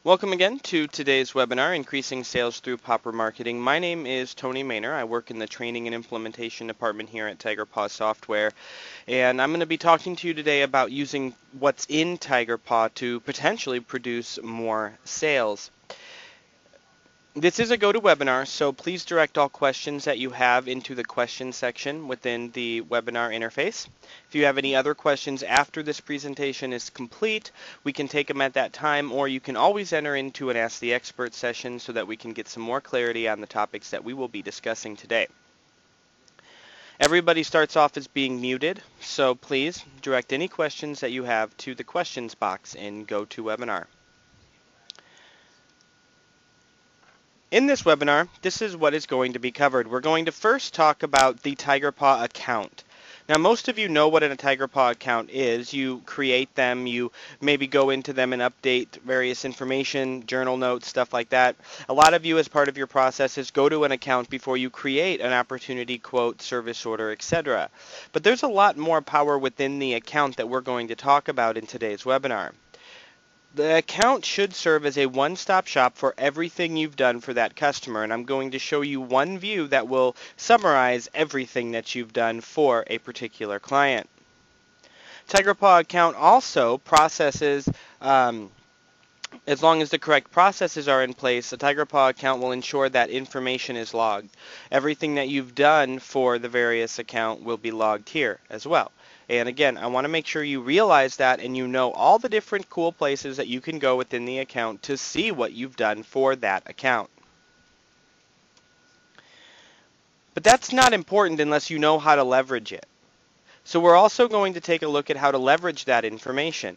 Welcome again to today's webinar, Increasing Sales Through Proper Marketing. My name is Tony Maynor. I work in the Training and Implementation Department here at Tigerpaw Software, and I'm going to be talking to you today about using what's in Tigerpaw to potentially produce more sales. This is a GoToWebinar, so please direct all questions that you have into the question section within the webinar interface. If you have any other questions after this presentation is complete, we can take them at that time, or you can always enter into an Ask the Expert session so that we can get some more clarity on the topics that we will be discussing today. Everybody starts off as being muted, so please direct any questions that you have to the questions box in GoToWebinar. In this webinar, this is what is going to be covered. We're going to first talk about the Tigerpaw account. Now, most of you know what a Tigerpaw account is. You create them, you maybe go into them and update various information, journal notes, stuff like that. A lot of you, as part of your processes, go to an account before you create an opportunity quote, service order, etc. But there's a lot more power within the account that we're going to talk about in today's webinar. The account should serve as a one-stop shop for everything you've done for that customer, and I'm going to show you one view that will summarize everything that you've done for a particular client. Tigerpaw account also processes, as long as the correct processes are in place, the Tigerpaw account will ensure that information is logged. Everything that you've done for the various account will be logged here as well. And again, I want to make sure you realize that and you know all the different cool places that you can go within the account to see what you've done for that account. But that's not important unless you know how to leverage it. So we're also going to take a look at how to leverage that information.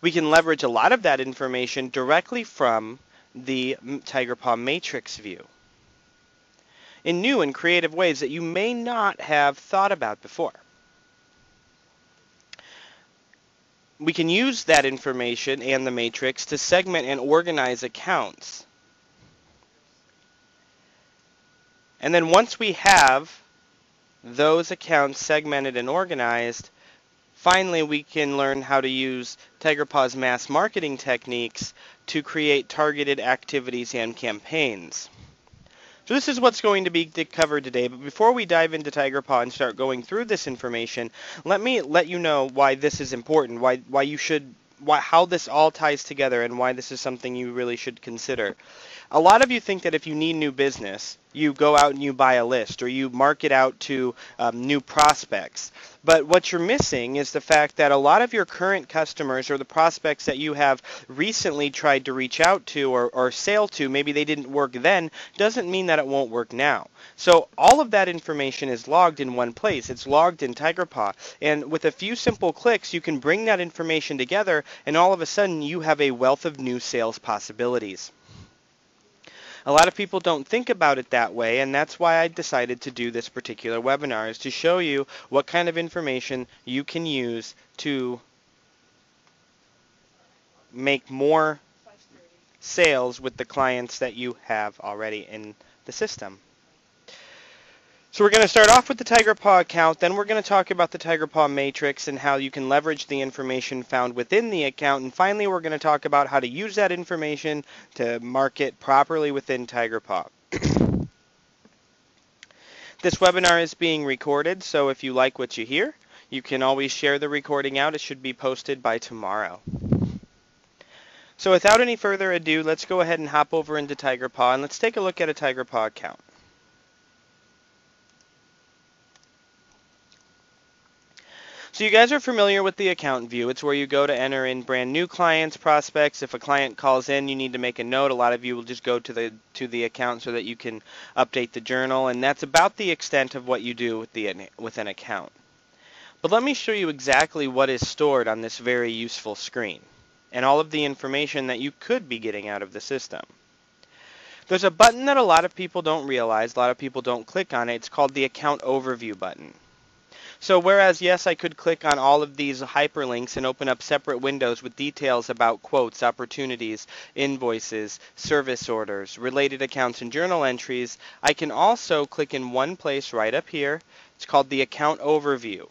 We can leverage a lot of that information directly from the Tigerpaw matrix view in new and creative ways that you may not have thought about before. We can use that information and the matrix to segment and organize accounts. And then once we have those accounts segmented and organized, finally we can learn how to use Tigerpaw's mass marketing techniques to create targeted activities and campaigns. So this is what's going to be covered today, but before we dive into Tigerpaw and start going through this information, let me let you know why this is important, how this all ties together, and why this is something you really should consider. A lot of you think that if you need new business, you go out and you buy a list or you market out to new prospects. But what you're missing is the fact that a lot of your current customers or the prospects that you have recently tried to reach out to or sell to, maybe they didn't work then, doesn't mean that it won't work now. So all of that information is logged in one place. It's logged in Tigerpaw. And with a few simple clicks, you can bring that information together, and all of a sudden you have a wealth of new sales possibilities. A lot of people don't think about it that way, and that's why I decided to do this particular webinar, is to show you what kind of information you can use to make more sales with the clients that you have already in the system. So we're going to start off with the Tigerpaw account, then we're going to talk about the Tigerpaw matrix and how you can leverage the information found within the account, and finally we're going to talk about how to use that information to market properly within Tigerpaw. This webinar is being recorded, so if you like what you hear, you can always share the recording out. It should be posted by tomorrow. So without any further ado, let's go ahead and hop over into Tigerpaw, and let's take a look at a Tigerpaw account. So you guys are familiar with the account view. It's where you go to enter in brand new clients, prospects. If a client calls in, you need to make a note. A lot of you will just go to the account so that you can update the journal, and that's about the extent of what you do with an account. But let me show you exactly what is stored on this very useful screen and all of the information that you could be getting out of the system. There's a button that a lot of people don't realize, a lot of people don't click on it. It's called the Account Overview button. So whereas, yes, I could click on all of these hyperlinks and open up separate windows with details about quotes, opportunities, invoices, service orders, related accounts, and journal entries, I can also click in one place right up here. It's called the Account Overview.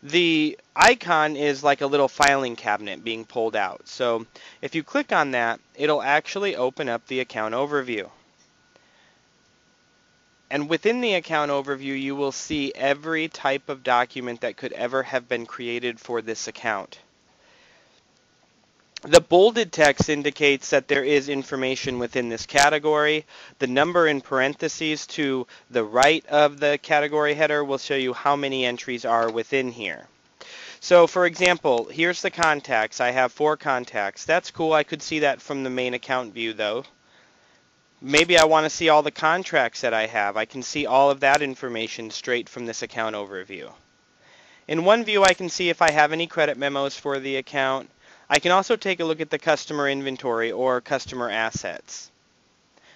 The icon is like a little filing cabinet being pulled out. So if you click on that, it'll actually open up the account overview. And within the account overview, you will see every type of document that could ever have been created for this account. The bolded text indicates that there is information within this category. The number in parentheses to the right of the category header will show you how many entries are within here. So for example, here's the contacts. I have 4 contacts. That's cool. I could see that from the main account view though. Maybe I want to see all the contracts that I have. I can see all of that information straight from this account overview. In one view, I can see if I have any credit memos for the account. I can also take a look at the customer inventory or customer assets.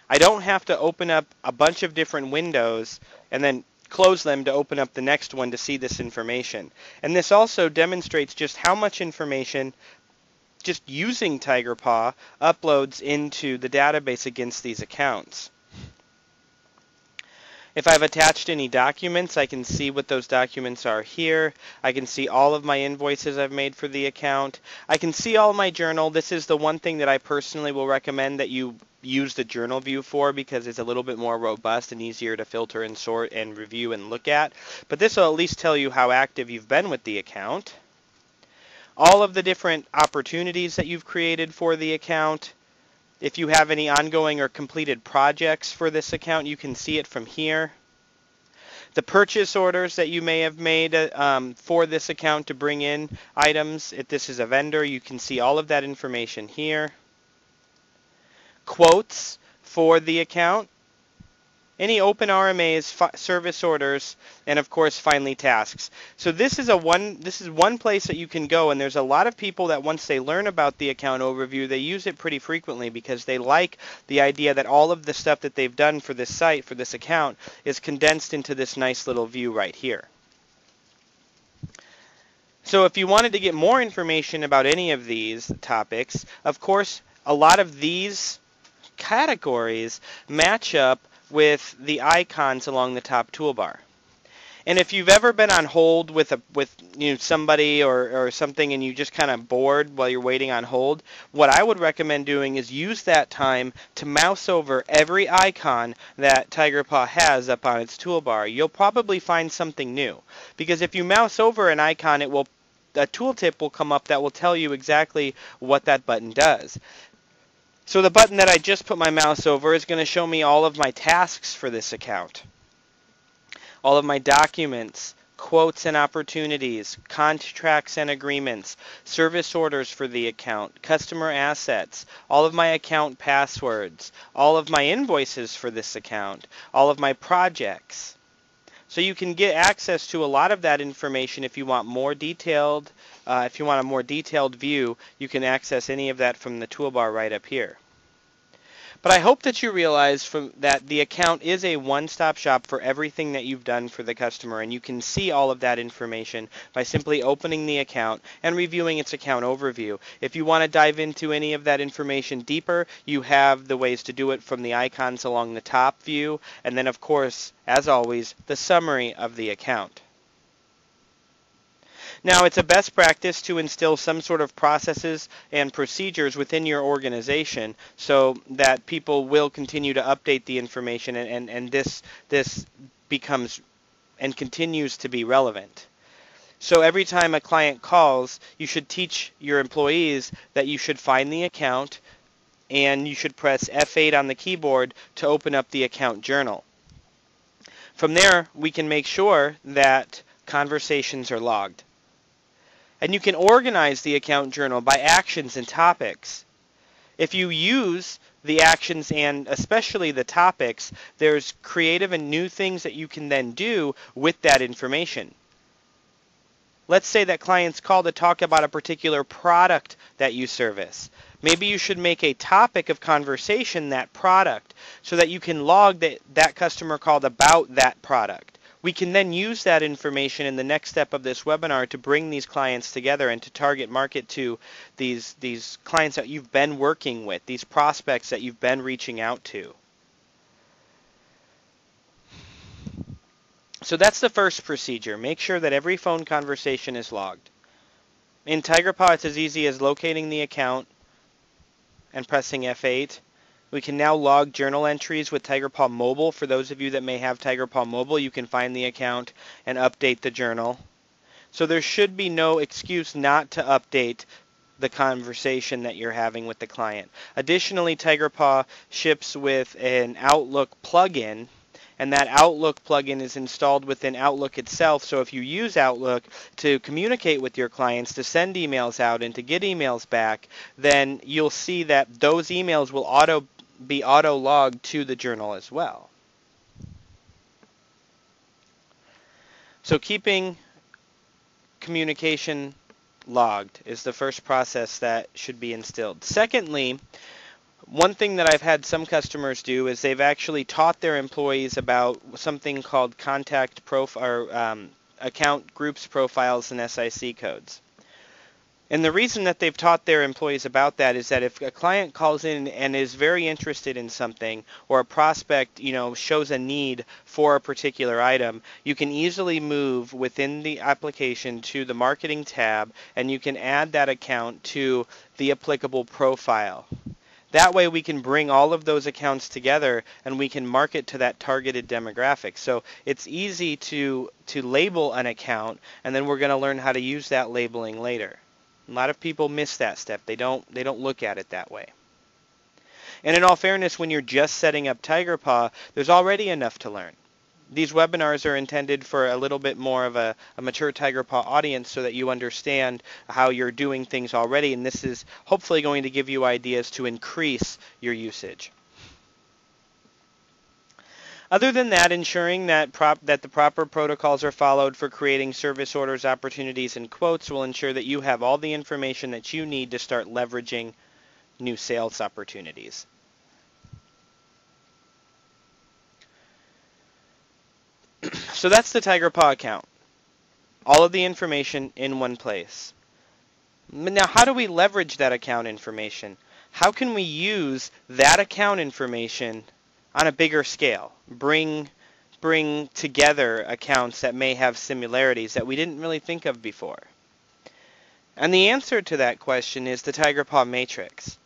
I don't have to open up a bunch of different windows and then close them to open up the next one to see this information. And this also demonstrates just how much information just using Tigerpaw uploads into the database against these accounts. If I've attached any documents, I can see what those documents are here. I can see all of my invoices I've made for the account. I can see all my journal. This is the one thing that I personally will recommend that you use the journal view for because it's a little bit more robust and easier to filter and sort and review and look at. But this will at least tell you how active you've been with the account. All of the different opportunities that you've created for the account. If you have any ongoing or completed projects for this account, you can see it from here. The purchase orders that you may have made for this account to bring in items, if this is a vendor, you can see all of that information here. Quotes for the account. Any open RMAs, service orders, and of course finally tasks. So this is one place that you can go, and there's a lot of people that once they learn about the account overview, they use it pretty frequently because they like the idea that all of the stuff that they've done for this site, for this account, is condensed into this nice little view right here. So if you wanted to get more information about any of these topics, of course, a lot of these categories match up with the icons along the top toolbar. And if you've ever been on hold with somebody or something and you just kind of bored while you're waiting on hold, what I would recommend doing is use that time to mouse over every icon that Tigerpaw has up on its toolbar. You'll probably find something new, because if you mouse over an icon, a tooltip will come up that will tell you exactly what that button does. So the button that I just put my mouse over is going to show me all of my tasks for this account. All of my documents, quotes and opportunities, contracts and agreements, service orders for the account, customer assets, all of my account passwords, all of my invoices for this account, all of my projects. So you can get access to a lot of that information if you want more detailed. If you want a more detailed view, you can access any of that from the toolbar right up here. But I hope that you realize that the account is a one-stop shop for everything that you've done for the customer, and you can see all of that information by simply opening the account and reviewing its account overview. If you want to dive into any of that information deeper, you have the ways to do it from the icons along the top view, and then of course, as always, the summary of the account. Now, it's a best practice to instill some sort of processes and procedures within your organization so that people will continue to update the information, and this becomes and continues to be relevant. So every time a client calls, you should teach your employees that you should find the account and you should press F8 on the keyboard to open up the account journal. From there, we can make sure that conversations are logged. And you can organize the account journal by actions and topics. If you use the actions and especially the topics, there's creative and new things that you can then do with that information. Let's say that clients call to talk about a particular product that you service. Maybe you should make a topic of conversation that product so that you can log that customer called about that product. We can then use that information in the next step of this webinar to bring these clients together and to target market to these clients that you've been working with, these prospects that you've been reaching out to. So that's the first procedure. Make sure that every phone conversation is logged. In Tigerpaw, it's as easy as locating the account and pressing F8. We can now log journal entries with Tigerpaw Mobile. For those of you that may have Tigerpaw Mobile, you can find the account and update the journal. So there should be no excuse not to update the conversation that you're having with the client. Additionally, Tigerpaw ships with an Outlook plugin, and that Outlook plugin is installed within Outlook itself. So if you use Outlook to communicate with your clients, to send emails out and to get emails back, then you'll see that those emails will be auto-logged to the journal as well. So keeping communication logged is the first process that should be instilled. Secondly, one thing that I've had some customers do is they've actually taught their employees about something called account groups profiles and SIC codes. And the reason that they've taught their employees about that is that if a client calls in and is very interested in something, or a prospect, shows a need for a particular item, you can easily move within the application to the marketing tab, and you can add that account to the applicable profile. That way we can bring all of those accounts together and we can market to that targeted demographic. So it's easy to label an account, and then we're going to learn how to use that labeling later. A lot of people miss that step. They don't look at it that way. And in all fairness, when you're just setting up Tigerpaw, there's already enough to learn. These webinars are intended for a little bit more of a mature Tigerpaw audience so that you understand how you're doing things already, and this is hopefully going to give you ideas to increase your usage. Other than that, ensuring that the proper protocols are followed for creating service orders, opportunities, and quotes will ensure that you have all the information that you need to start leveraging new sales opportunities. So that's the Tigerpaw account. All of the information in one place. Now, how do we leverage that account information? How can we use that account information on a bigger scale? Bring together accounts that may have similarities that we didn't really think of before. And the answer to that question is the Tigerpaw matrix.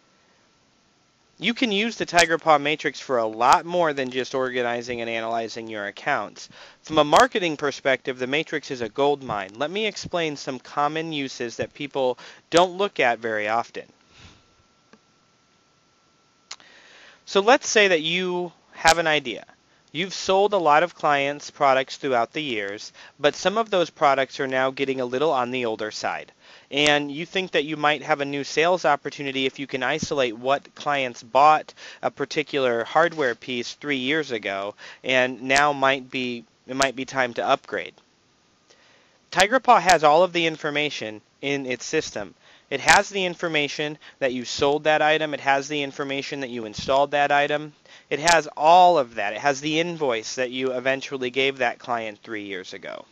You can use the Tigerpaw matrix for a lot more than just organizing and analyzing your accounts. From a marketing perspective, the matrix is a gold mine. Let me explain some common uses that people don't look at very often. So let's say that you have an idea. You've sold a lot of clients' products throughout the years, but some of those products are now getting a little on the older side. And you think that you might have a new sales opportunity if you can isolate what clients bought a particular hardware piece 3 years ago, and now it might be time to upgrade. Tigerpaw has all of the information in its system. It has the information that you sold that item. It has the information that you installed that item. It has all of that. It has the invoice that you eventually gave that client 3 years ago.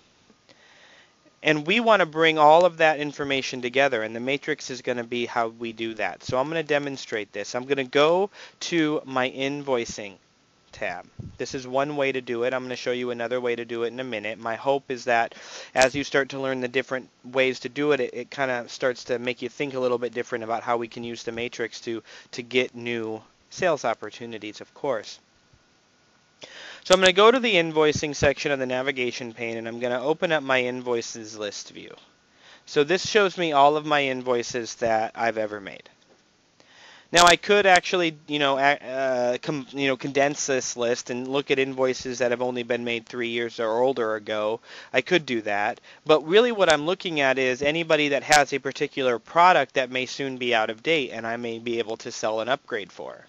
And we want to bring all of that information together, and the matrix is going to be how we do that. So I'm going to demonstrate this. I'm going to go to my invoicing tab. This is one way to do it. I'm going to show you another way to do it in a minute. My hope is that as you start to learn the different ways to do it, it kind of starts to make you think a little bit different about how we can use the matrix to get new sales opportunities, of course. So I'm going to go to the invoicing section of the navigation pane, and I'm going to open up my invoices list view. So this shows me all of my invoices that I've ever made. Now I could actually, condense this list and look at invoices that have only been made 3 years or older ago. I could do that, but really what I'm looking at is anybody that has a particular product that may soon be out of date and I may be able to sell an upgrade for.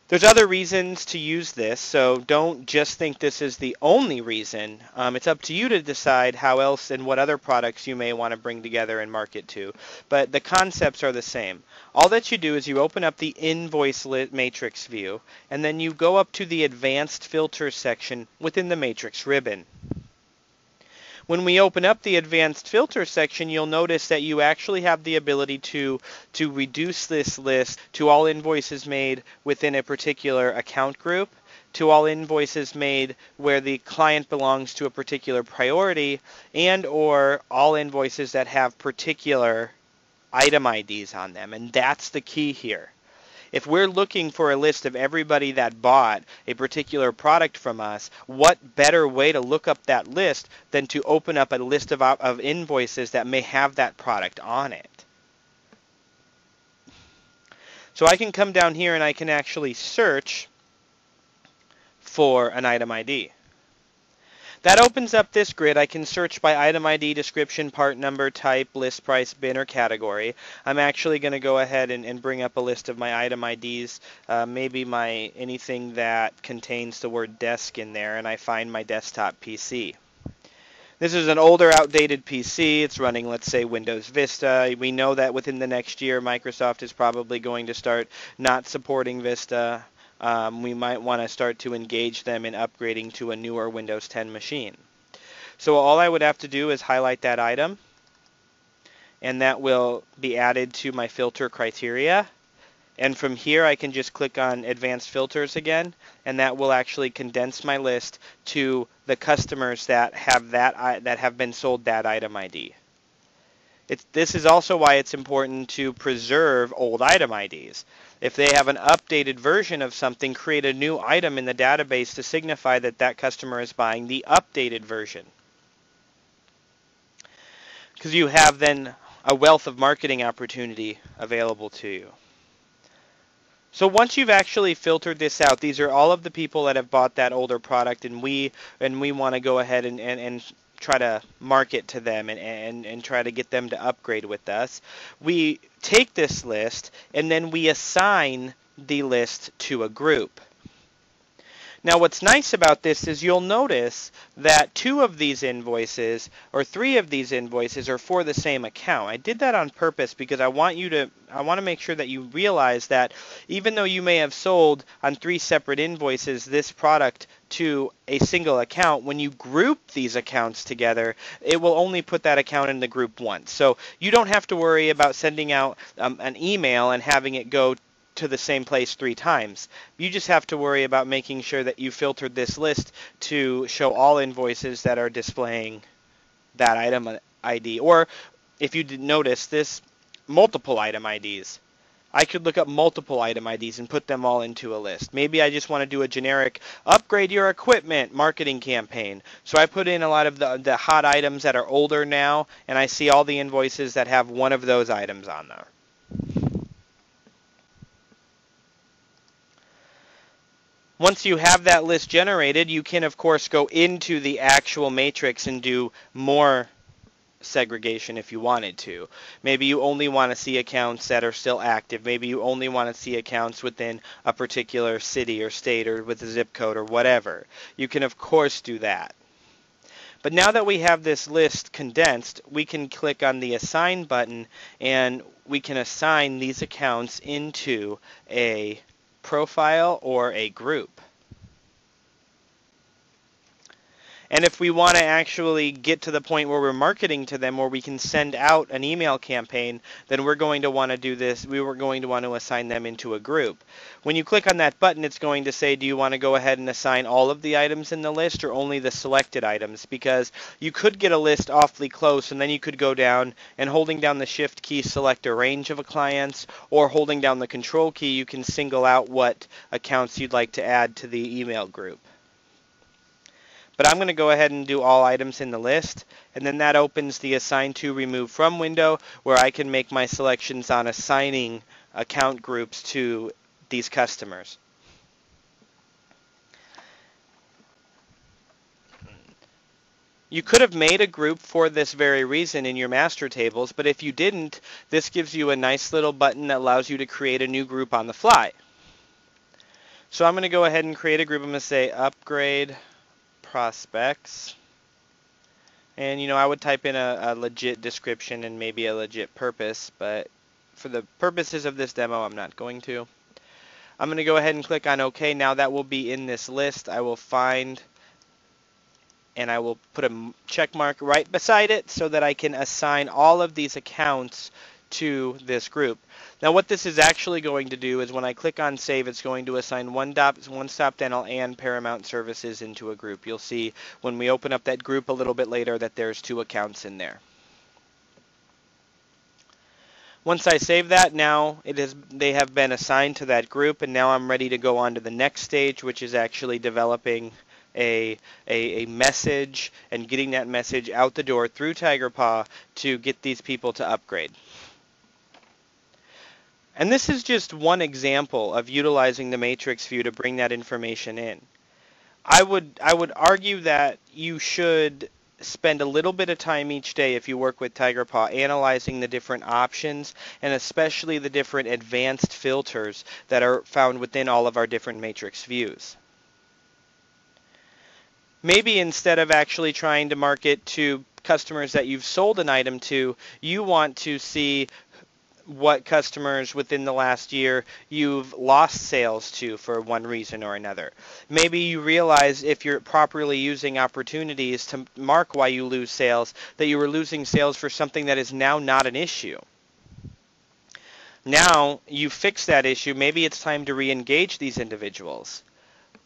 There's other reasons to use this, so don't just think this is the only reason. It's up to you to decide how else and what other products you may want to bring together and market to. But the concepts are the same. All that you do is you open up the invoice matrix view, and then you go up to the advanced filters section within the matrix ribbon. When we open up the advanced filter section, you'll notice that you actually have the ability to reduce this list to all invoices made within a particular account group, to all invoices made where the client belongs to a particular priority, and or all invoices that have particular item IDs on them. And that's the key here. If we're looking for a list of everybody that bought a particular product from us, what better way to look up that list than to open up a list of invoices that may have that product on it? So I can come down here and I can actually search for an item ID. That opens up this grid. I can search by item ID, description, part number, type, list price, bin, or category. I'm actually going to go ahead and bring up a list of my item IDs, maybe anything that contains the word desk in there, and I find my desktop PC. This is an older, outdated PC. It's running, let's say, Windows Vista. We know that within the next year, Microsoft is probably going to start not supporting Vista. We might want to start to engage them in upgrading to a newer Windows 10 machine. So all I would have to do is highlight that item, and that will be added to my filter criteria. And from here, I can just click on Advanced Filters again, and that will actually condense my list to the customers that have been sold that item ID. This is also why it's important to preserve old item IDs. If they have an updated version of something, create a new item in the database to signify that that customer is buying the updated version. Because you have then a wealth of marketing opportunity available to you. So once you've actually filtered this out, these are all of the people that have bought that older product, and we want to go ahead and try to market to them and try to get them to upgrade with us. We take this list and then we assign the list to a group. Now what's nice about this is you'll notice that 2 of these invoices or 3 of these invoices are for the same account. I did that on purpose because I want to make sure that you realize that even though you may have sold on 3 separate invoices this product to a single account, when you group these accounts together, it will only put that account in the group once. So you don't have to worry about sending out an email and having it go to the same place 3 times. You just have to worry about making sure that you filtered this list to show all invoices that are displaying that item ID. Or if you did notice this, multiple item IDs. I could look up multiple item IDs and put them all into a list. Maybe I just want to do a generic upgrade your equipment marketing campaign. So I put in a lot of the hot items that are older now, and I see all the invoices that have one of those items on there. Once you have that list generated, you can, of course, go into the actual matrix and do more segregation if you wanted to. Maybe you only want to see accounts that are still active. Maybe you only want to see accounts within a particular city or state or with a zip code or whatever. You can, of course, do that. But now that we have this list condensed, we can click on the Assign button and we can assign these accounts into a profile or a group. And if we want to actually get to the point where we're marketing to them, where we can send out an email campaign, then we're going to want to do this. We were going to want to assign them into a group. When you click on that button, it's going to say, do you want to go ahead and assign all of the items in the list or only the selected items? Because you could get a list awfully close, and then you could go down and holding down the Shift key, select a range of clients, or holding down the Control key, you can single out what accounts you'd like to add to the email group. But I'm going to go ahead and do all items in the list, and then that opens the Assign to Remove From window where I can make my selections on assigning account groups to these customers. You could have made a group for this very reason in your master tables, but if you didn't, this gives you a nice little button that allows you to create a new group on the fly. So I'm going to go ahead and create a group. I'm going to say Upgrade Prospects. And, I would type in a legit description and maybe a legit purpose, but for the purposes of this demo, I'm not going to. I'm going to go ahead and click on OK. Now that will be in this list. I will find and I will put a check mark right beside it so that I can assign all of these accounts to this group. Now what this is actually going to do is when I click on save, it's going to assign One Stop Dental and Paramount Services into a group. You'll see when we open up that group a little bit later that there's 2 accounts in there. Once I save that, now they have been assigned to that group, and now I'm ready to go on to the next stage, which is actually developing a message and getting that message out the door through Tigerpaw to get these people to upgrade. And this is just one example of utilizing the matrix view to bring that information in. I would argue that you should spend a little bit of time each day if you work with Tigerpaw analyzing the different options and especially the different advanced filters that are found within all of our different matrix views. Maybe instead of actually trying to market to customers that you've sold an item to, you want to see what customers within the last year you've lost sales to for one reason or another. Maybe you realize if you're properly using opportunities to mark why you lose sales, that you were losing sales for something that is now not an issue. Now you fix that issue, maybe it's time to re-engage these individuals.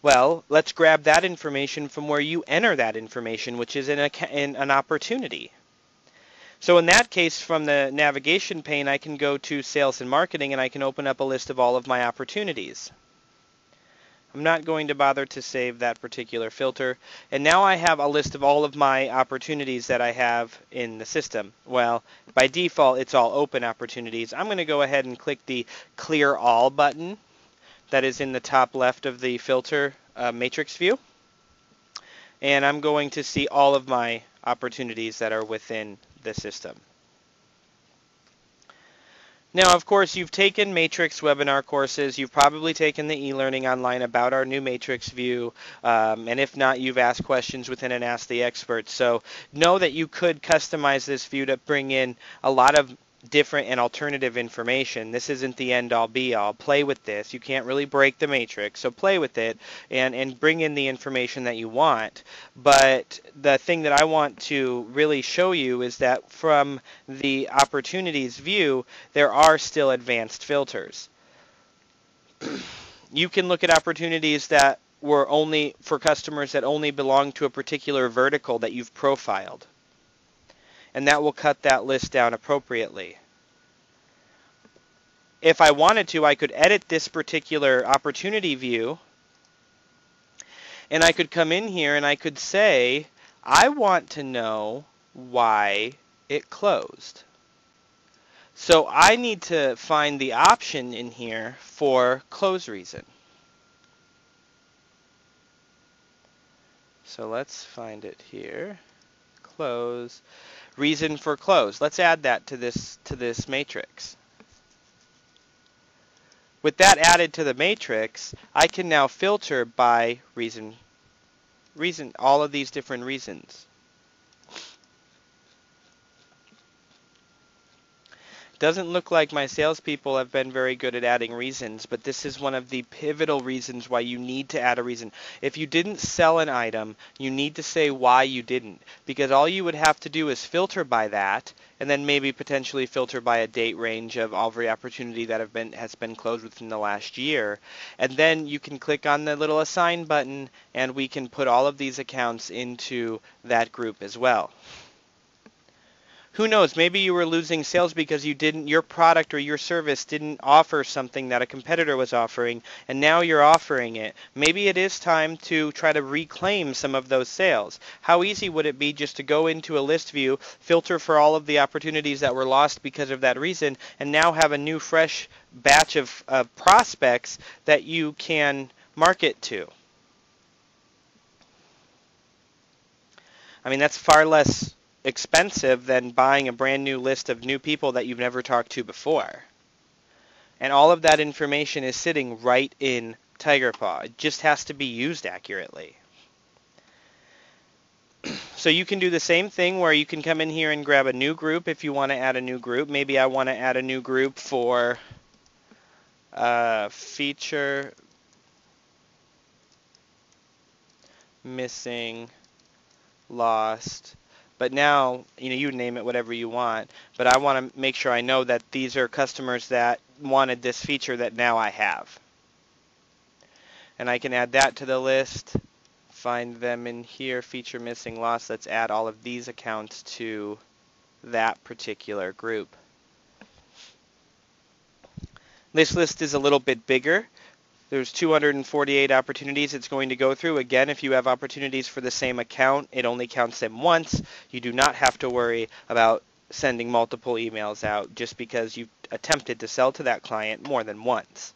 Well, let's grab that information from where you enter that information, which is in an opportunity. So in that case, from the navigation pane, I can go to Sales and Marketing, and I can open up a list of all of my opportunities. I'm not going to bother to save that particular filter. And now I have a list of all of my opportunities that I have in the system. Well, by default, it's all open opportunities. I'm going to go ahead and click the Clear All button that is in the top left of the filter matrix view. And I'm going to see all of my opportunities that are within the system. Now, of course, you've taken Matrix webinar courses. You've probably taken the e-learning online about our new Matrix view. And if not, you've asked questions within an Ask the Expert. So know that you could customize this view to bring in a lot of different and alternative information. This isn't the end-all be-all. Play with this. You can't really break the matrix, so play with it and bring in the information that you want. But the thing that I want to really show you is that from the opportunities view, there are still advanced filters. You can look at opportunities that were only for customers that only belong to a particular vertical that you've profiled, and that will cut that list down appropriately. If I wanted to, I could edit this particular opportunity view, and I could come in here and I could say, I want to know why it closed. So I need to find the option in here for close reason. So let's find it here. Close. Reason for close. Let's add that to this matrix. With that added to the matrix, I can now filter by reason, all of these different reasons. Doesn't look like my salespeople have been very good at adding reasons, but this is one of the pivotal reasons why you need to add a reason. If you didn't sell an item, you need to say why you didn't, because all you would have to do is filter by that, and then maybe potentially filter by a date range of every opportunity that has been closed within the last year. And then you can click on the little assign button, and we can put all of these accounts into that group as well. Who knows, maybe you were losing sales because your product or your service didn't offer something that a competitor was offering, and now you're offering it. Maybe it is time to try to reclaim some of those sales. How easy would it be just to go into a list view, filter for all of the opportunities that were lost because of that reason, and now have a new fresh batch of prospects that you can market to? I mean, that's far less expensive than buying a brand new list of new people that you've never talked to before. And all of that information is sitting right in Tigerpaw. It just has to be used accurately. So you can do the same thing where you can come in here and grab a new group if you want to add a new group. Maybe I want to add a new group for feature missing, lost, But now, you name it whatever you want, but I want to make sure I know that these are customers that wanted this feature that now I have. And I can add that to the list, find them in here, feature missing lost. Let's add all of these accounts to that particular group. This list is a little bit bigger. There's 248 opportunities it's going to go through. Again, if you have opportunities for the same account, it only counts them once. You do not have to worry about sending multiple emails out just because you've attempted to sell to that client more than once.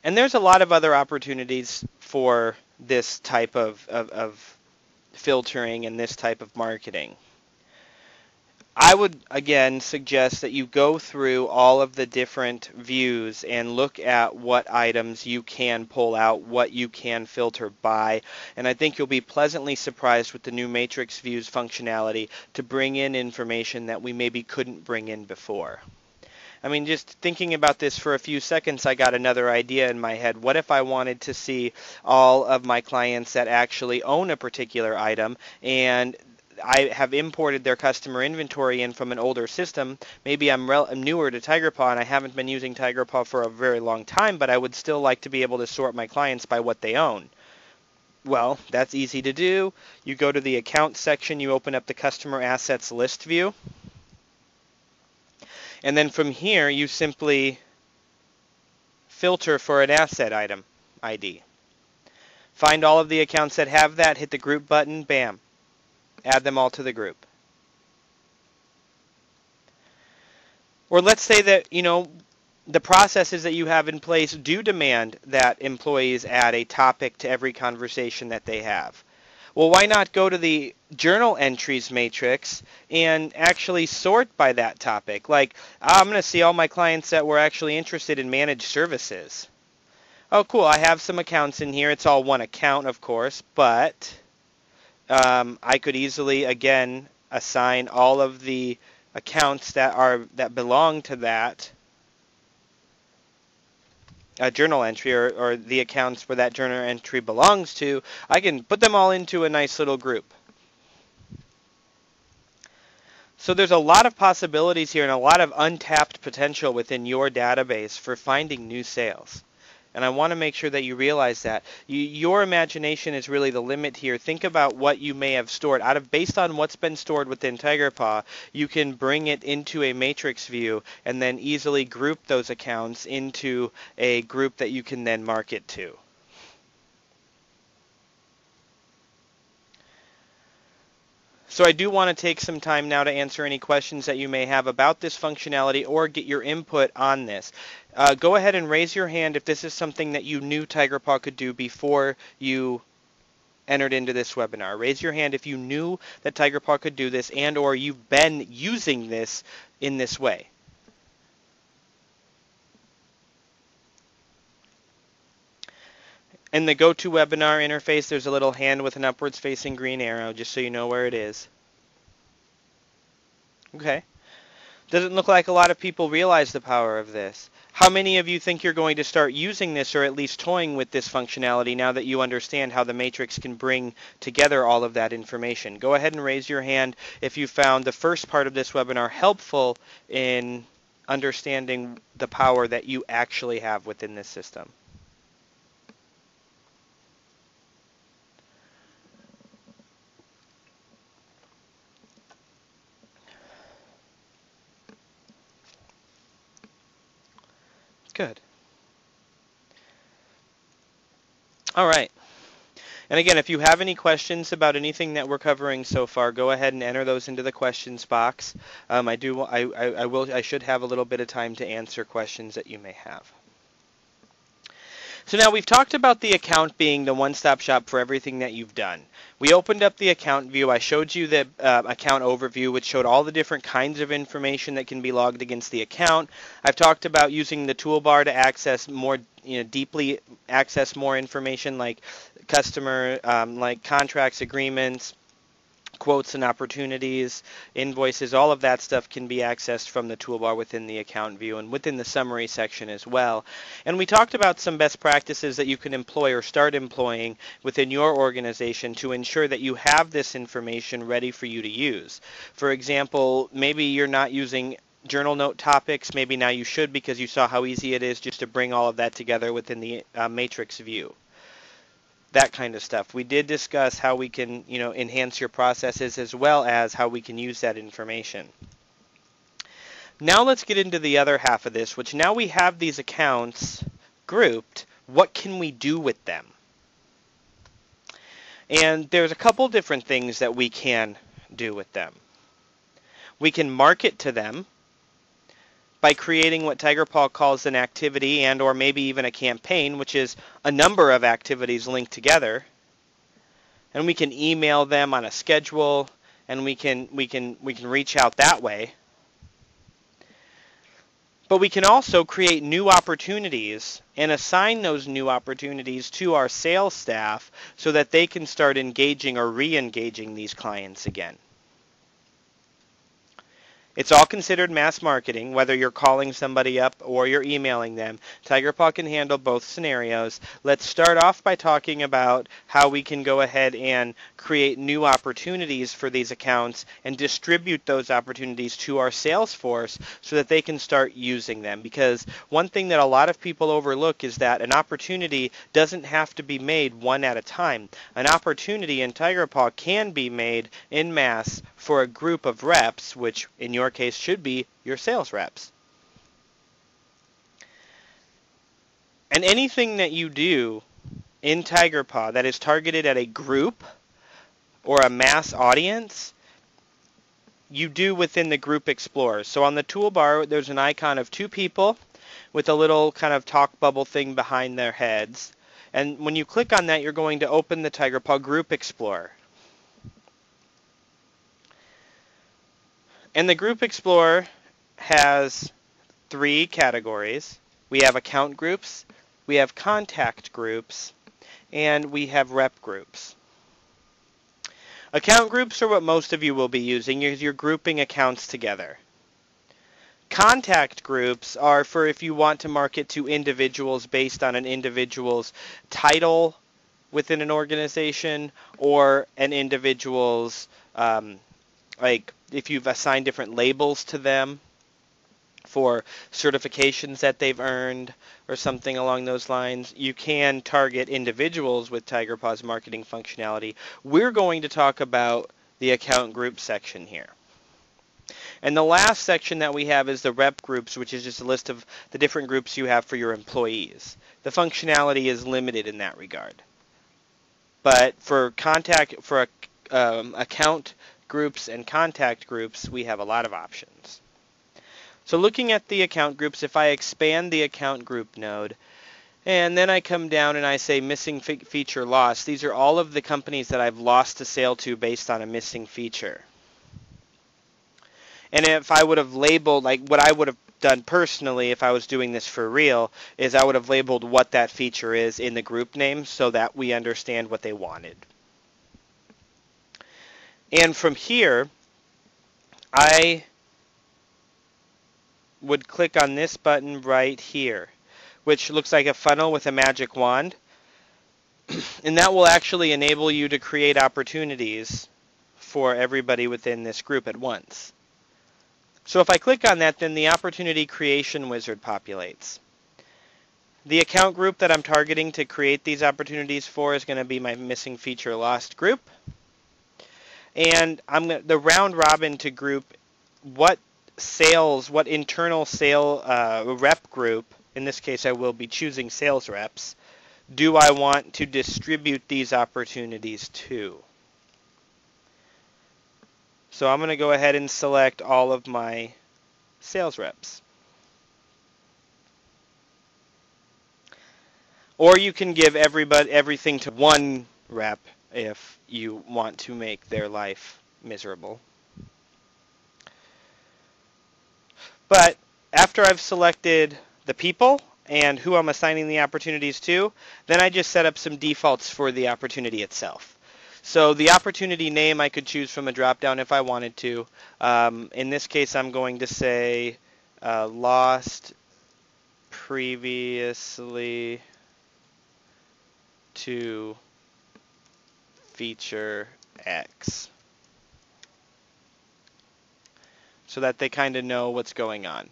And there's a lot of other opportunities for this type of filtering and this type of marketing. I would, again, suggest that you go through all of the different views and look at what items you can pull out, what you can filter by, and I think you'll be pleasantly surprised with the new Matrix Views functionality to bring in information that we maybe couldn't bring in before. I mean, just thinking about this for a few seconds, I got another idea in my head. What if I wanted to see all of my clients that actually own a particular item, and I have imported their customer inventory in from an older system. Maybe I'm newer to Tigerpaw and I haven't been using Tigerpaw for a very long time, but I would still like to be able to sort my clients by what they own. Well, that's easy to do. You go to the account section, you open up the customer assets list view, and then from here you simply filter for an asset item ID. Find all of the accounts that have that, hit the group button, bam. Add them all to the group. Or let's say that, the processes that you have in place do demand that employees add a topic to every conversation that they have. Well, why not go to the journal entries matrix and actually sort by that topic? Like, I'm going to see all my clients that were actually interested in managed services. Oh, cool. I have some accounts in here. It's all one account, of course, but I could easily, again, assign all of the accounts that belong to that journal entry, or the accounts where that journal entry belongs to. I can put them all into a nice little group. So there's a lot of possibilities here and a lot of untapped potential within your database for finding new sales. And I want to make sure that you realize that. Your imagination is really the limit here. Think about what you may have stored. Based on what's been stored within Tigerpaw, you can bring it into a matrix view and then easily group those accounts into a group that you can then market to. So I do want to take some time now to answer any questions that you may have about this functionality or get your input on this. Go ahead and raise your hand if this is something that you knew Tigerpaw could do before you entered into this webinar. Raise your hand if you knew that Tigerpaw could do this and or you've been using this in this way. In the GoToWebinar interface, there's a little hand with an upwards facing green arrow, just so you know where it is. Okay. Doesn't look like a lot of people realize the power of this. How many of you think you're going to start using this or at least toying with this functionality now that you understand how the Matrix can bring together all of that information? Go ahead and raise your hand if you found the first part of this webinar helpful in understanding the power that you actually have within this system. Good. All right. And again, if you have any questions about anything that we're covering so far, go ahead and enter those into the questions box. I should have a little bit of time to answer questions that you may have. So now we've talked about the account being the one-stop shop for everything that you've done. We opened up the account view. I showed you the account overview, which showed all the different kinds of information that can be logged against the account. I've talked about using the toolbar to access more, deeply access more information like customer, like contracts, agreements, quotes and opportunities, invoices, all of that stuff can be accessed from the toolbar within the account view and within the summary section as well. And we talked about some best practices that you can employ or start employing within your organization to ensure that you have this information ready for you to use. For example, maybe you're not using journal note topics. Maybe now you should, because you saw how easy it is just to bring all of that together within the matrix view. That kind of stuff. We did discuss how we can, enhance your processes as well as how we can use that information. Now let's get into the other half of this, which now we have these accounts grouped. What can we do with them? And there's a couple different things that we can do with them. We can market to them by creating what Tigerpaw calls an activity and or maybe even a campaign, which is a number of activities linked together. And we can email them on a schedule, and we can reach out that way. But we can also create new opportunities and assign those new opportunities to our sales staff so that they can start engaging or re-engaging these clients again. It's all considered mass marketing, whether you're calling somebody up or you're emailing them. Tigerpaw can handle both scenarios. Let's start off by talking about how we can go ahead and create new opportunities for these accounts and distribute those opportunities to our sales force so that they can start using them. Because one thing that a lot of people overlook is that an opportunity doesn't have to be made one at a time. An opportunity in Tigerpaw can be made en masse for a group of reps, which in your case should be your sales reps. And anything that you do in Tigerpaw that is targeted at a group or a mass audience, you do within the Group Explorer. So on the toolbar, there's an icon of two people with a little kind of talk bubble thing behind their heads. And when you click on that, you're going to open the Tigerpaw Group Explorer. And the Group Explorer has three categories. We have account groups, we have contact groups, and we have rep groups. Account groups are what most of you will be using. You're grouping accounts together. Contact groups are for if you want to market to individuals based on an individual's title within an organization or an individual's like if you've assigned different labels to them for certifications that they've earned or something along those lines. You can target individuals with Tigerpaw's marketing functionality. We're going to talk about the account group section here. And the last section that we have is the rep groups, which is just a list of the different groups you have for your employees. The functionality is limited in that regard. But for account groups and contact groups, we have a lot of options. So looking at the account groups, if I expand the account group node, and then I come down and I say missing feature lost, these are all of the companies that I've lost a sale to based on a missing feature. And if I would have labeled, like what I would have done personally if I was doing this for real, is I would have labeled what that feature is in the group name so that we understand what they wanted. And from here, I would click on this button right here, which looks like a funnel with a magic wand. And that will actually enable you to create opportunities for everybody within this group at once. So if I click on that, then the opportunity creation wizard populates. The account group that I'm targeting to create these opportunities for is going to be my missing feature lost group. And I'm going the round robin to group what internal sale rep group, in this case I will be choosing sales reps, do I want to distribute these opportunities to. So I'm going to go ahead and select all of my sales reps. Or you can give everything to one rep if you want to make their life miserable. But after I've selected the people and who I'm assigning the opportunities to, then I just set up some defaults for the opportunity itself. So the opportunity name I could choose from a drop-down if I wanted to. In this case, I'm going to say lost previously to feature X, so that they kind of know what's going on.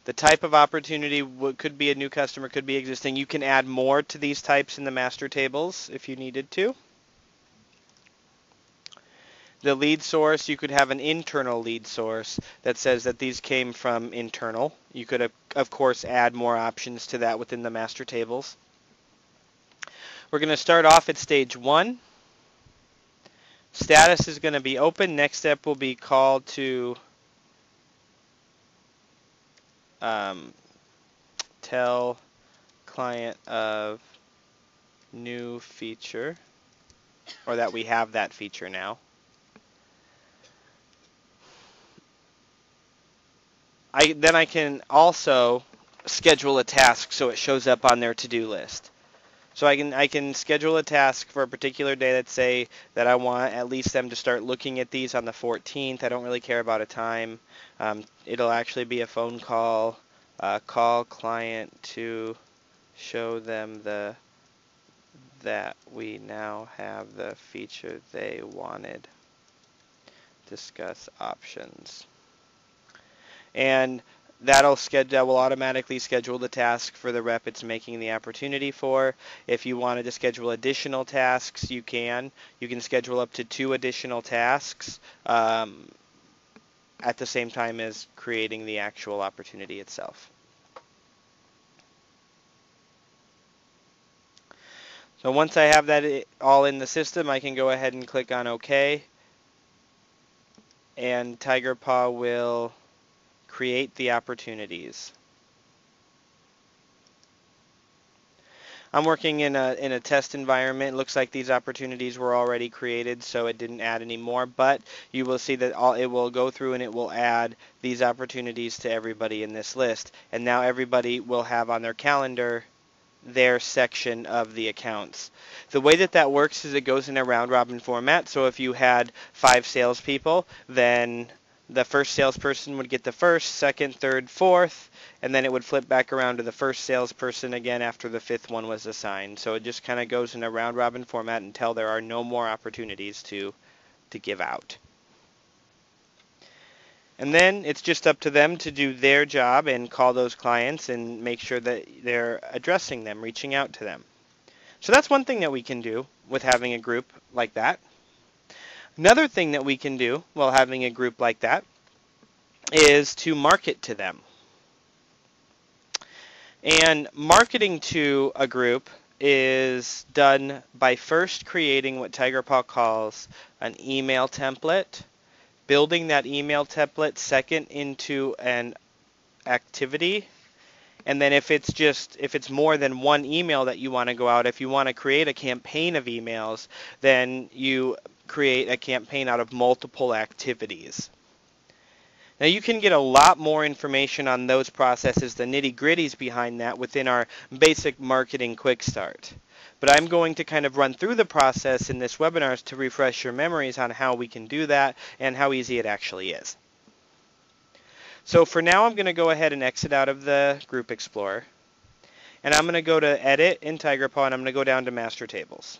The type of opportunity could be a new customer, could be existing. You can add more to these types in the master tables if you needed to. The lead source, you could have an internal lead source that says that these came from internal. You could, of course, add more options to that within the master tables. We're going to start off at stage 1. Status is going to be open. Next step will be call to tell client of new feature, or that we have that feature now. Then I can also schedule a task so it shows up on their to-do list. So I can schedule a task for a particular day. Let's say that I want at least them to start looking at these on the 14th. I don't really care about a time. It'll actually be a phone call. Call client to show them that we now have the feature they wanted. Discuss options. And that will automatically schedule the task for the rep it's making the opportunity for. If you wanted to schedule additional tasks, you can. You can schedule up to 2 additional tasks at the same time as creating the actual opportunity itself. So once I have that all in the system, I can go ahead and click on OK. And Tigerpaw will create the opportunities. I'm working in a test environment. It looks like these opportunities were already created, so it didn't add any more. But you will see that it will go through and it will add these opportunities to everybody in this list. And now everybody will have on their calendar their section of the accounts. The way that works is it goes in a round-robin format. So if you had 5 salespeople, then the first salesperson would get the first, second, third, fourth, and then it would flip back around to the first salesperson again after the 5th one was assigned. So it just kind of goes in a round-robin format until there are no more opportunities to give out. And then it's just up to them to do their job and call those clients and make sure that they're addressing them, reaching out to them. So that's one thing that we can do with having a group like that. Another thing that we can do while having a group like that is to market to them. And marketing to a group is done by first creating what Tigerpaw calls an email template, building that email template second into an activity, and then if it's more than one email that you want to go out, if you want to create a campaign of emails, then you create a campaign out of multiple activities. Now you can get a lot more information on those processes, the nitty-gritties behind that, within our basic marketing quick start. But I'm going to kind of run through the process in this webinar to refresh your memories on how we can do that and how easy it actually is. So for now, I'm going to go ahead and exit out of the Group Explorer. And I'm going to go to Edit in Tigerpaw, and I'm going to go down to Master Tables.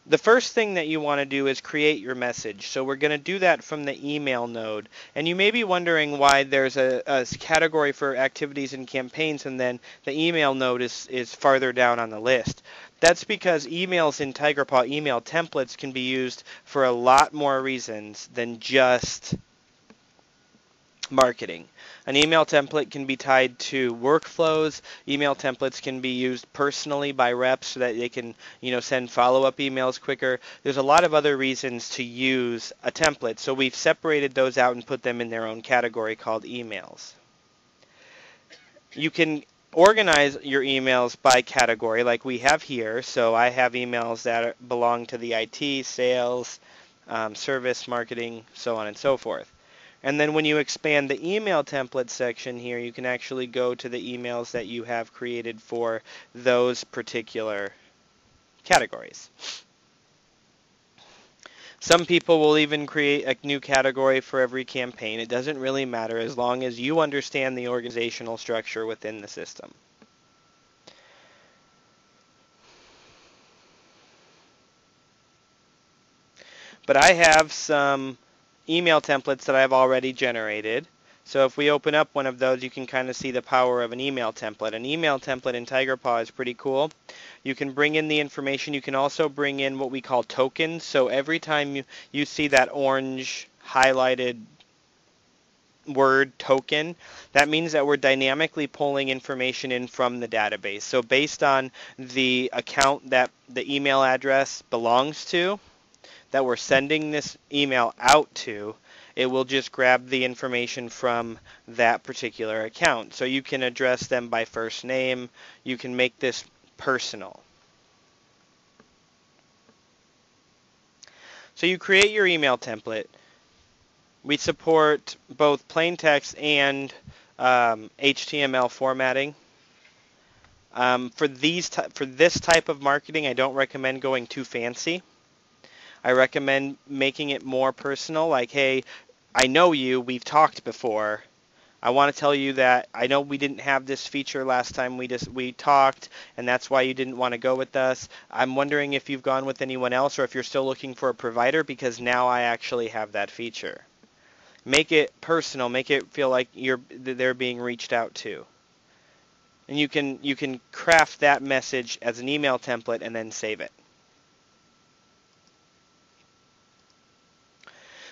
The first thing that you want to do is create your message. So we're going to do that from the email node. And you may be wondering why there's a category for activities and campaigns, and then the email node is farther down on the list. That's because emails in Tigerpaw, email templates, can be used for a lot more reasons than just marketing. An email template can be tied to workflows. Email templates can be used personally by reps so that they can, send follow-up emails quicker. There's a lot of other reasons to use a template, so we've separated those out and put them in their own category called emails. You can organize your emails by category like we have here. So I have emails that belong to the IT, sales, service, marketing, so on and so forth. And then when you expand the email template section here, you can actually go to the emails that you have created for those particular categories. Some people will even create a new category for every campaign. It doesn't really matter as long as you understand the organizational structure within the system. But I have some email templates that I've already generated. So if we open up one of those, you can kind of see the power of an email template. An email template in Tigerpaw is pretty cool. You can bring in the information. You can also bring in what we call tokens. So every time you see that orange highlighted word token, that means that we're dynamically pulling information in from the database. So based on the account that the email address belongs to, that we're sending this email out to, it will just grab the information from that particular account. So you can address them by first name. You can make this personal. So you create your email template. We support both plain text and HTML formatting. For this type of marketing, I don't recommend going too fancy. I recommend making it more personal, like, hey, I know you, we've talked before. I want to tell you that I know we didn't have this feature last time we talked, and that's why you didn't want to go with us. I'm wondering if you've gone with anyone else or if you're still looking for a provider, because now I actually have that feature. Make it personal, make it feel like they're being reached out to. And you can craft that message as an email template and then save it.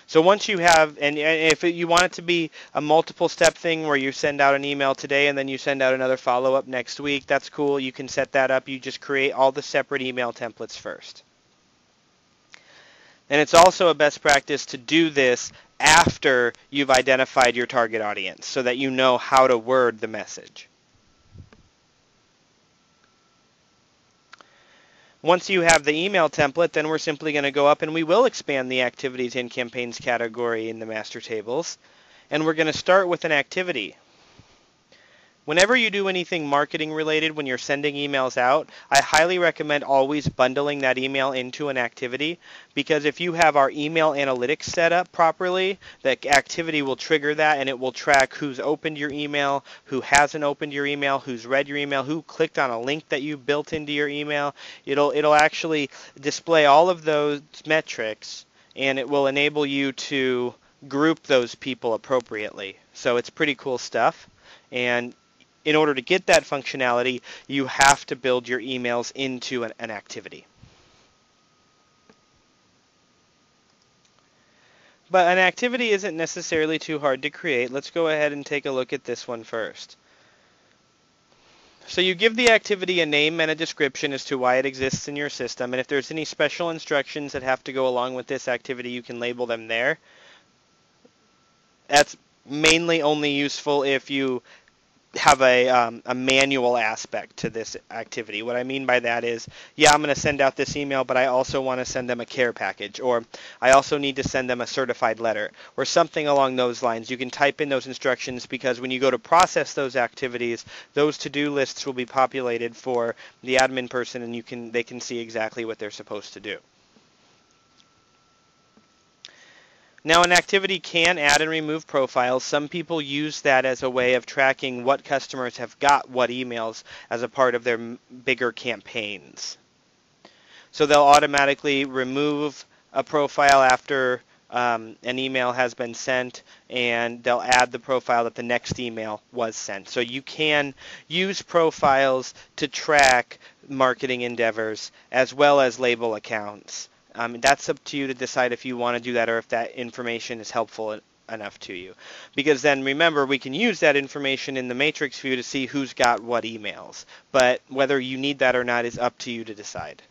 So once you have, and if you want it to be a multiple step thing where you send out an email today and then you send out another follow-up next week, that's cool. You can set that up. You just create all the separate email templates first. And it's also a best practice to do this after you've identified your target audience so that you know how to word the message. Once you have the email template, then we're simply going to go up and we will expand the activities and campaigns category in the master tables. And we're going to start with an activity. Whenever you do anything marketing related when you're sending emails out, I highly recommend always bundling that email into an activity, because if you have our email analytics set up properly, the activity will trigger that and it will track who's opened your email, who hasn't opened your email, who's read your email, who clicked on a link that you built into your email. It'll actually display all of those metrics, and it will enable you to group those people appropriately. So it's pretty cool stuff. And in order to get that functionality, you have to build your emails into an activity. But an activity isn't necessarily too hard to create. Let's go ahead and take a look at this one first. So you give the activity a name and a description as to why it exists in your system, and if there's any special instructions that have to go along with this activity, you can label them there. That's mainly only useful if you have a manual aspect to this activity. What I mean by that is, yeah, I'm going to send out this email, but I also want to send them a care package, or I also need to send them a certified letter, or something along those lines. You can type in those instructions, because when you go to process those activities, those to-do lists will be populated for the admin person, and they can see exactly what they're supposed to do. Now, an activity can add and remove profiles. Some people use that as a way of tracking what customers have got what emails as a part of their bigger campaigns. So they'll automatically remove a profile after an email has been sent, and they'll add the profile that the next email was sent. So you can use profiles to track marketing endeavors as well as label accounts. That's up to you to decide if you want to do that or if that information is helpful enough to you. Because then remember, we can use that information in the matrix view to see who's got what emails. But whether you need that or not is up to you to decide.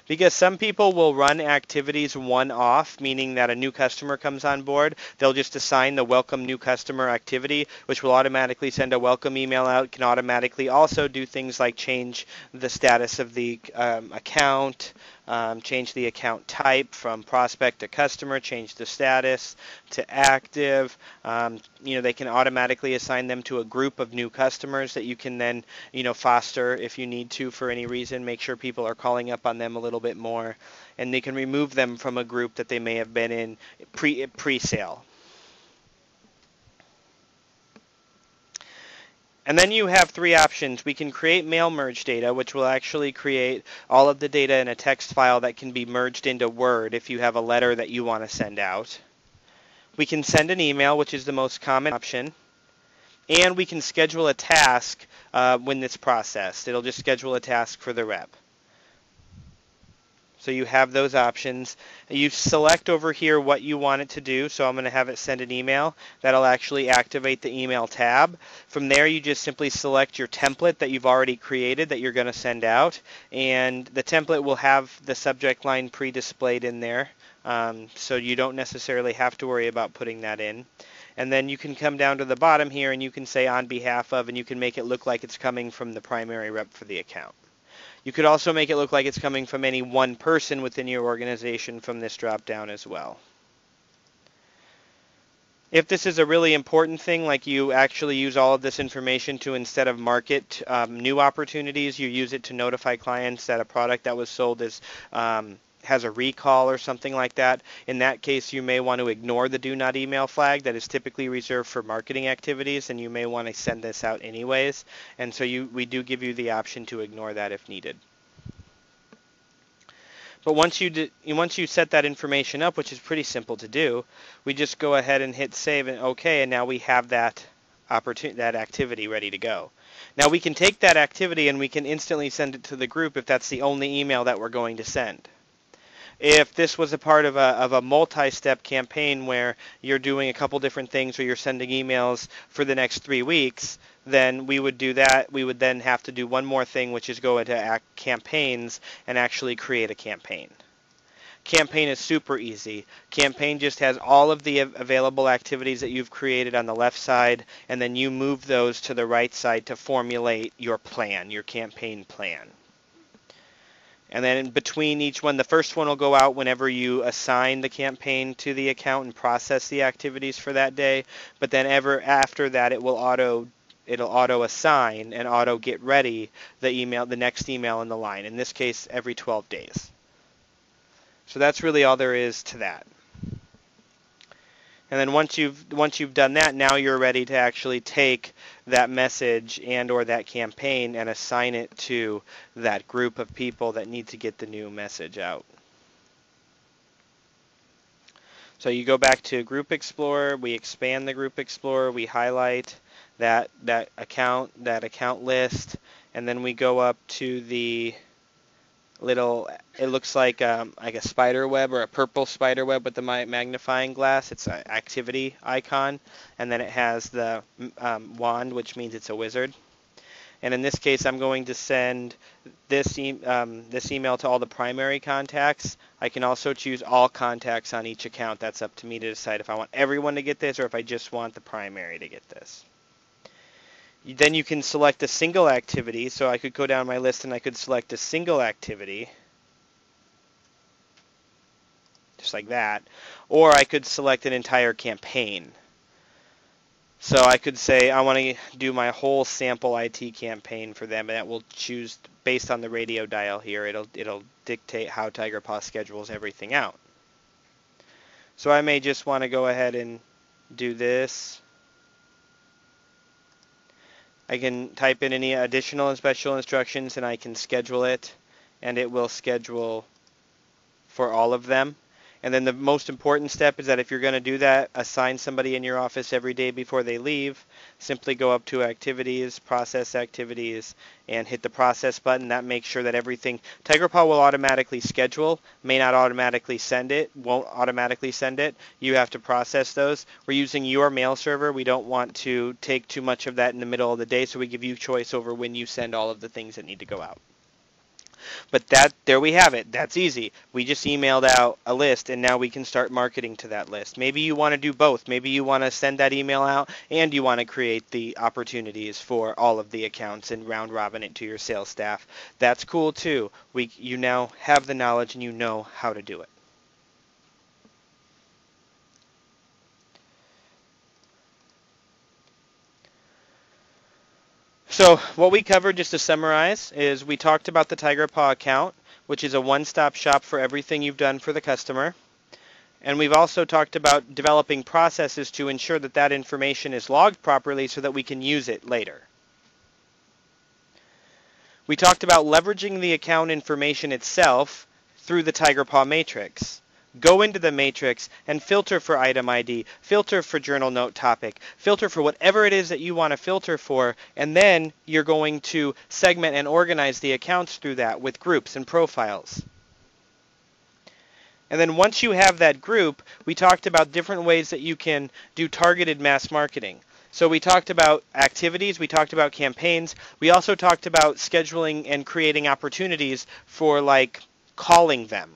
Because some people will run activities one-off, meaning that a new customer comes on board, they'll just assign the welcome new customer activity, which will automatically send a welcome email out, can automatically also do things like change the status of the account, change the account type from prospect to customer, change the status to active. They can automatically assign them to a group of new customers that you can then, foster if you need to for any reason. Make sure people are calling up on them a little bit more, and they can remove them from a group that they may have been in pre-sale. And then you have three options. We can create mail merge data, which will actually create all of the data in a text file that can be merged into Word if you have a letter that you want to send out. We can send an email, which is the most common option. And we can schedule a task when it's processed. It'll just schedule a task for the rep. So you have those options. You select over here what you want it to do. So I'm going to have it send an email. That'll actually activate the email tab. From there, you just simply select your template that you've already created that you're going to send out. And the template will have the subject line pre-displayed in there. So you don't necessarily have to worry about putting that in. And then you can come down to the bottom here and you can say on behalf of, and you can make it look like it's coming from the primary rep for the account. You could also make it look like it's coming from any one person within your organization from this drop down as well. If this is a really important thing, like you actually use all of this information to, instead of market new opportunities, you use it to notify clients that a product that was sold has a recall or something like that. In that case, you may want to ignore the do not email flag that is typically reserved for marketing activities, and you may want to send this out anyways. And so we do give you the option to ignore that if needed. But once you set that information up, which is pretty simple to do, we just go ahead and hit save and OK, and now we have that activity ready to go. Now we can take that activity and we can instantly send it to the group if that's the only email that we're going to send. If this was a part of a multi-step campaign where you're doing a couple different things or you're sending emails for the next 3 weeks, then we would do that. We would then have to do one more thing, which is go into campaigns and actually create a campaign. Campaign is super easy. Campaign just has all of the available activities that you've created on the left side, and then you move those to the right side to formulate your plan, your campaign plan. And then in between each one, the first one will go out whenever you assign the campaign to the account and process the activities for that day. But then after that, it'll auto assign and auto get ready the next email in the line. In this case, every 12 days. So that's really all there is to that. And then once you've done that, now you're ready to actually take that message and or that campaign and assign it to that group of people that need to get the new message out. So you go back to Group Explorer, we expand the Group Explorer, we highlight that account list, and then we go up to the it looks like a spider web or a purple spider web with the magnifying glass. It's an activity icon, and then it has the wand, which means it's a wizard. And in this case, I'm going to send this email to all the primary contacts. I can also choose all contacts on each account. That's up to me to decide if I want everyone to get this or if I just want the primary to get this. Then you can select a single activity. So I could go down my list and I could select a single activity, just like that. Or I could select an entire campaign. So I could say I want to do my whole sample IT campaign for them, and that will choose based on the radio dial here. It'll dictate how Tigerpaw schedules everything out. So I may just want to go ahead and do this. I can type in any additional and special instructions and I can schedule it, and it will schedule for all of them. And then the most important step is that if you're going to do that, assign somebody in your office every day before they leave. Simply go up to Activities, Process Activities, and hit the Process button. That makes sure that everything, Tigerpaw will automatically schedule, may not automatically send it, won't automatically send it. You have to process those. We're using your mail server. We don't want to take too much of that in the middle of the day, so we give you choice over when you send all of the things that need to go out. But there we have it. That's easy. We just emailed out a list, and now we can start marketing to that list. Maybe you want to do both. Maybe you want to send that email out, and you want to create the opportunities for all of the accounts and round robin it to your sales staff. That's cool too. You now have the knowledge and you know how to do it. So what we covered, just to summarize, is we talked about the Tigerpaw account, which is a one-stop shop for everything you've done for the customer. And we've also talked about developing processes to ensure that that information is logged properly so that we can use it later. We talked about leveraging the account information itself through the Tigerpaw matrix. Go into the matrix and filter for item ID, filter for journal note topic, filter for whatever it is that you want to filter for, and then you're going to segment and organize the accounts through that with groups and profiles. And then once you have that group, we talked about different ways that you can do targeted mass marketing. So we talked about activities, we talked about campaigns, we also talked about scheduling and creating opportunities for like calling them.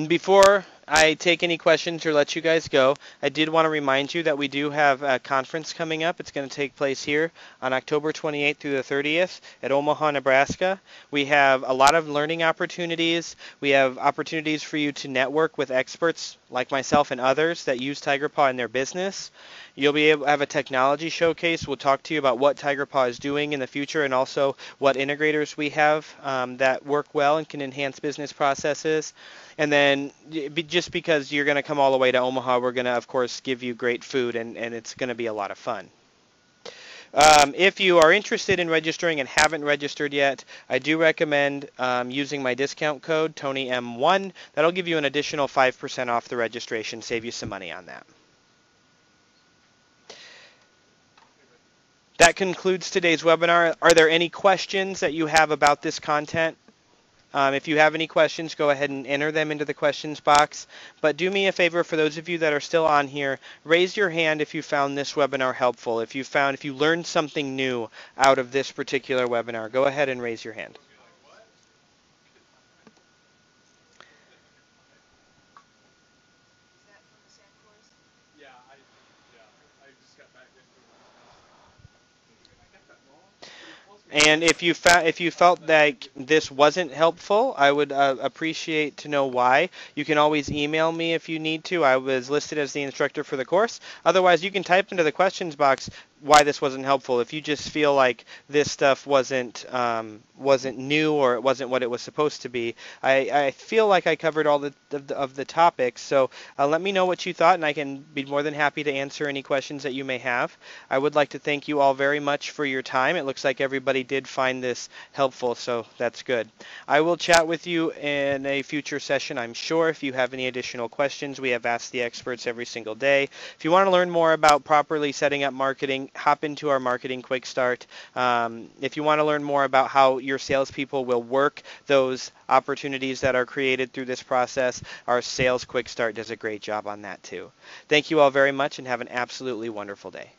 Before I take any questions or let you guys go, I did want to remind you that we do have a conference coming up. It's going to take place here on October 28th through the 30th at Omaha, Nebraska. We have a lot of learning opportunities. We have opportunities for you to network with experts like myself and others that use Tigerpaw in their business. You'll be able to have a technology showcase. We'll talk to you about what Tigerpaw is doing in the future and also what integrators we have that work well and can enhance business processes. And then just because you're going to come all the way to Omaha, we're going to, of course, give you great food, and it's going to be a lot of fun. If you are interested in registering and haven't registered yet, I do recommend using my discount code, TonyM1. That'll give you an additional 5% off the registration, save you some money on that. That concludes today's webinar. Are there any questions that you have about this content? If you have any questions, go ahead and enter them into the questions box. But do me a favor, for those of you that are still on here, raise your hand if you found this webinar helpful. If you learned something new out of this particular webinar, go ahead and raise your hand. And if you felt like this wasn't helpful, I would appreciate to know why. You can always email me if you need to. I was listed as the instructor for the course. Otherwise, you can type into the questions box why this wasn't helpful. If you just feel like this stuff wasn't new or it wasn't what it was supposed to be, I feel like I covered all of the topics. So let me know what you thought, and I can be more than happy to answer any questions that you may have. I would like to thank you all very much for your time. It looks like everybody did find this helpful, so that's good. I will chat with you in a future session, I'm sure. If you have any additional questions, we have Ask the Experts every single day. If you want to learn more about properly setting up marketing, hop into our Marketing Quick Start. If you want to learn more about how your salespeople will work those opportunities that are created through this process, our Sales Quick Start does a great job on that too. Thank you all very much and have an absolutely wonderful day.